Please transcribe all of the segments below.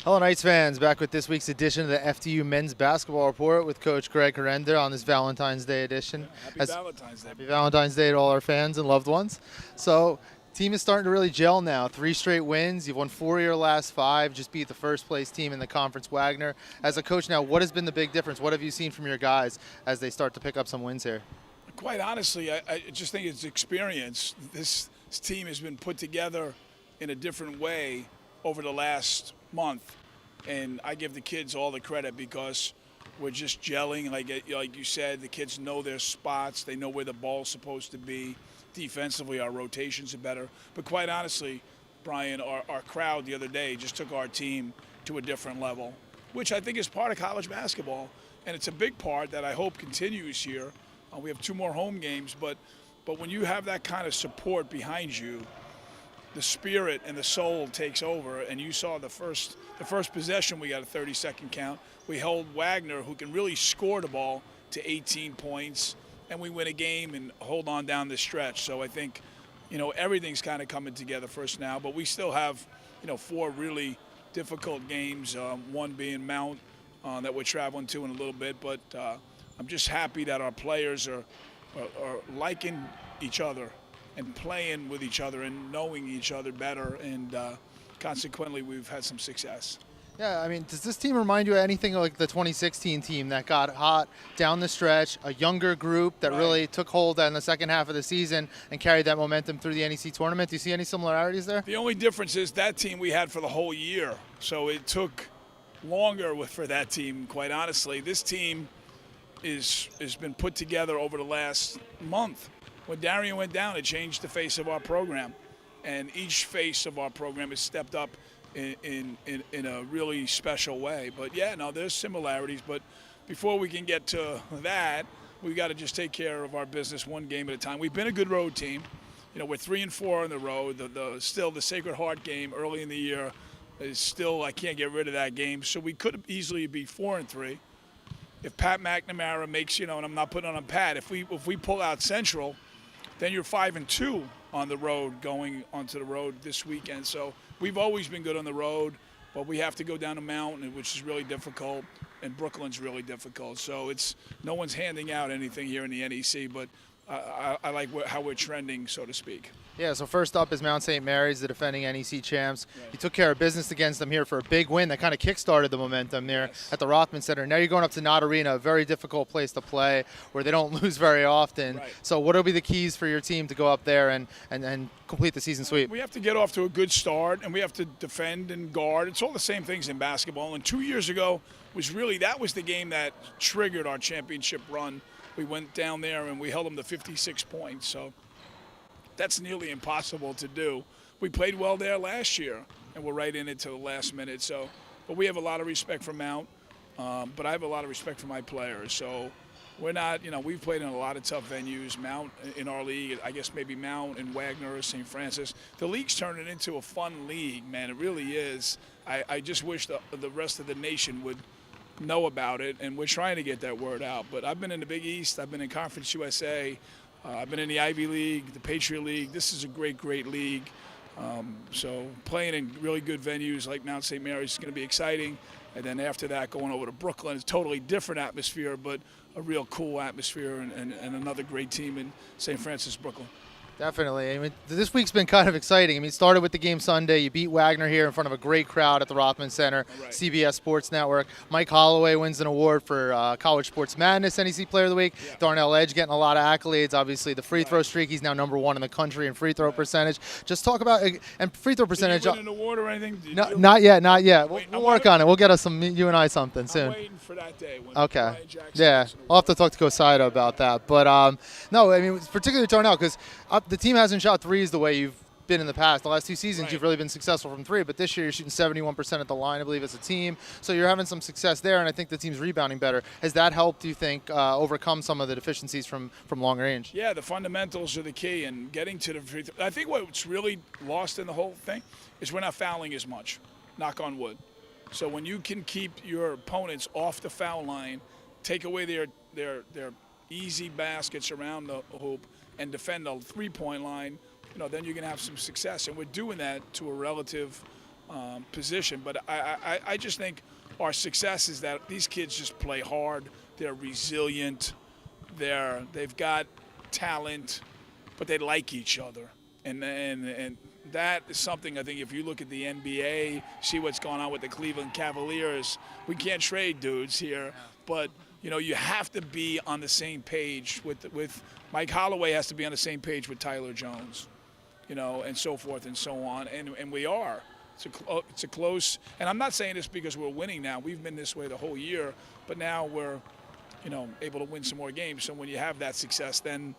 Hello, Knights fans. Back with this week's edition of the FDU Men's Basketball Report with Coach Greg Herenda on this Valentine's Day edition. Happy Valentine's Day. Happy Valentine's Day to all our fans and loved ones. So, team is starting to really gel now. 3 straight wins. You've won 4 of your last 5. Just beat the first place team in the conference, Wagner. As a coach now, what has been the big difference? What have you seen from your guys as they start to pick up some wins here? Quite honestly, I just think it's experience. This team has been put together in a different way over the last month, and I give the kids all the credit because we're just gelling. Like you said, the kids know their spots. They know where the ball's supposed to be. Defensively, our rotations are better. But quite honestly, Brian, our crowd the other day just took our team to a different level, which I think is part of college basketball, and it's a big part that I hope continues here. We have 2 more home games, but when you have that kind of support behind you, the spirit and the soul takes over. And you saw the first possession, we got a 30-second count. We held Wagner, who can really score the ball, to 18 points, and we win a game and hold on down the stretch. So I think, everything's kind of coming together for us now, but we still have, 4 really difficult games, one being Mount that we're traveling to in a little bit. But I'm just happy that our players are liking each other and playing with each other and knowing each other better, and consequently we've had some success. Yeah, I mean, does this team remind you of anything like the 2016 team that got hot down the stretch, a younger group that really took hold in the second half of the season and carried that momentum through the NEC tournament? Do you see any similarities there? The only difference is that team we had for the whole year, so it took longer for that team, quite honestly. This team has been put together over the last month. When Darian went down, it changed the face of our program, and each face of our program has stepped up in a really special way. But yeah, no, there's similarities. But before we can get to that, we got to just take care of our business one game at a time. We've been a good road team. We're 3-4 on the road. Still the Sacred Heart game early in the year is still, I can't get rid of that game. So we could easily be 4-3. If Pat McNamara makes, and I'm not putting on Pat, if we pull out Central, then you're 5-2 on the road going onto the road this weekend. So we've always been good on the road, but we have to go down to Mountain, which is really difficult, and Brooklyn's really difficult. So no one's handing out anything here in the NEC, but I like how we're trending, so to speak. Yeah, so first up is Mount St. Mary's, the defending NEC champs. Right. You took care of business against them here for a big win that kind of kick-started the momentum there at the Rothman Center. Now you're going up to Knott Arena, a very difficult place to play where they don't lose very often. Right. So what will be the keys for your team to go up there and complete the season sweep? We have to get off to a good start, and we have to defend and guard. It's all the same things in basketball. And 2 years ago that was the game that triggered our championship run. We went down there and we held them to 56 points. So that's nearly impossible to do. We played well there last year, and we're right in it to the last minute. So, but we have a lot of respect for Mount, but I have a lot of respect for my players. So we're not, we've played in a lot of tough venues. Mount in our league, I guess maybe Mount and Wagner or St. Francis. The league's turning into a fun league, man. It really is. I just wish the rest of the nation would know about it, and we're trying to get that word out. But I've been in the Big East. I've been in Conference USA. I've been in the Ivy League, the Patriot League. This is a great league. So playing in really good venues like Mount St. Mary's is going to be exciting. And then after that, going over to Brooklyn is a totally different atmosphere, but a real cool atmosphere, and another great team in St. Francis, Brooklyn. Definitely. I mean, this week's been kind of exciting. I mean, it started with the game Sunday. You beat Wagner here in front of a great crowd at the Rothman Center, right. CBS Sports Network. Mike Holloway wins an award for College Sports Madness NEC Player of the Week. Yeah. Darnell Edge getting a lot of accolades. Obviously, the free throw streak, he's now #1 in the country in free throw percentage. Just talk about and free throw percentage. Did you win an award or anything? No, not yet. We'll work on it. We'll get us you and I something soon. I'm waiting for that day. When okay. Yeah, I'll have to talk to Kosida about that. But no, I mean, particularly Darnell, because the team hasn't shot threes the way you've been in the past. The last 2 seasons, You've really been successful from 3, but this year you're shooting 71% at the line, I believe, as a team. So you're having some success there, and I think the team's rebounding better. Has that helped, do you think, overcome some of the deficiencies from long range? Yeah, the fundamentals are the key, and getting to the free throw. I think what's really lost in the whole thing is we're not fouling as much, knock on wood. So when you can keep your opponents off the foul line, take away their easy baskets around the hoop, and defend the three-point line, then you're going to have some success. And we're doing that to a relative position. But I just think our success is that these kids just play hard. They're resilient. They've got talent, but they like each other. And that is something I think if you look at the NBA, see what's going on with the Cleveland Cavaliers, we can't trade dudes here, but you have to be on the same page with Mike Holloway has to be on the same page with Tyler Jones, and so forth and so on, and we are. It's a close, and I'm not saying this because we're winning now. We've been this way the whole year, but now we're, able to win some more games. So when you have that success, then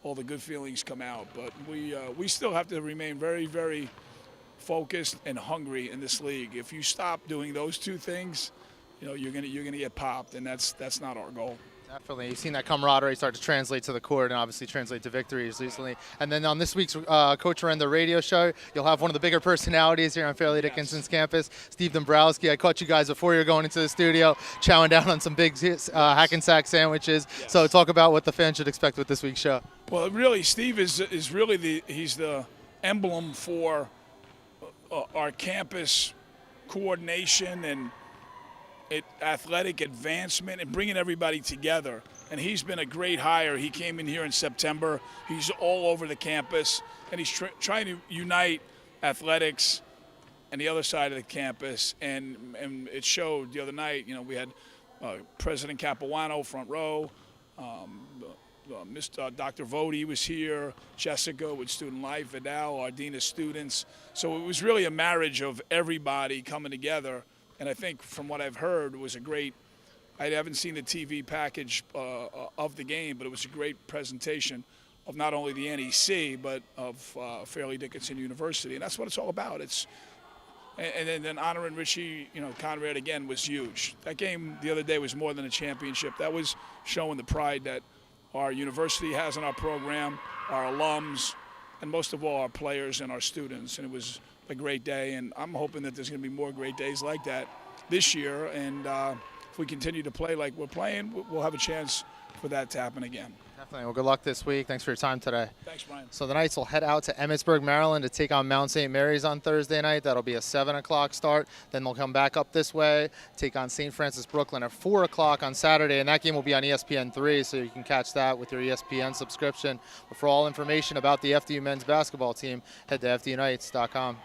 all the good feelings come out. But we still have to remain very, very focused and hungry in this league. If you stop doing those two things, you're gonna get popped, and that's not our goal. Definitely. You've seen that camaraderie start to translate to the court and obviously translate to victories recently. And then on this week's Coach Herenda radio show, you'll have one of the bigger personalities here on Fairleigh Dickinson's campus, Steve Dombrowski. I caught you guys before you were going into the studio chowing down on some big hack-and-sack sandwiches. Yes. So talk about what the fans should expect with this week's show. Well, really, Steve is really he's the emblem for our campus coordination and athletic advancement and bringing everybody together. And he's been a great hire. He came in here in September. He's all over the campus, and he's trying to unite athletics and the other side of the campus. And it showed the other night. We had President Capuano front row. Dr. Vody was here. Jessica with Student Life, Vidal, our Dean of Students. So it was really a marriage of everybody coming together. And I think from what I've heard, it was a great – I haven't seen the TV package of the game, but it was a great presentation of not only the NEC but of Fairleigh Dickinson University. And that's what it's all about. And then honoring Richie, Conrad again was huge. That game the other day was more than a championship. That was showing the pride that our university has in our program, our alums, and most of all our players and our students. And it was – a great day, and I'm hoping that there's going to be more great days like that this year, and if we continue to play like we're playing, we'll have a chance for that to happen again. Definitely. Well, good luck this week. Thanks for your time today. Thanks, Brian. So the Knights will head out to Emmitsburg, Maryland to take on Mount St. Mary's on Thursday night. That'll be a 7 o'clock start. Then they'll come back up this way, take on St. Francis Brooklyn at 4 o'clock on Saturday, and that game will be on ESPN3, so you can catch that with your ESPN subscription. But for all information about the FDU men's basketball team, head to FDUKnights.com.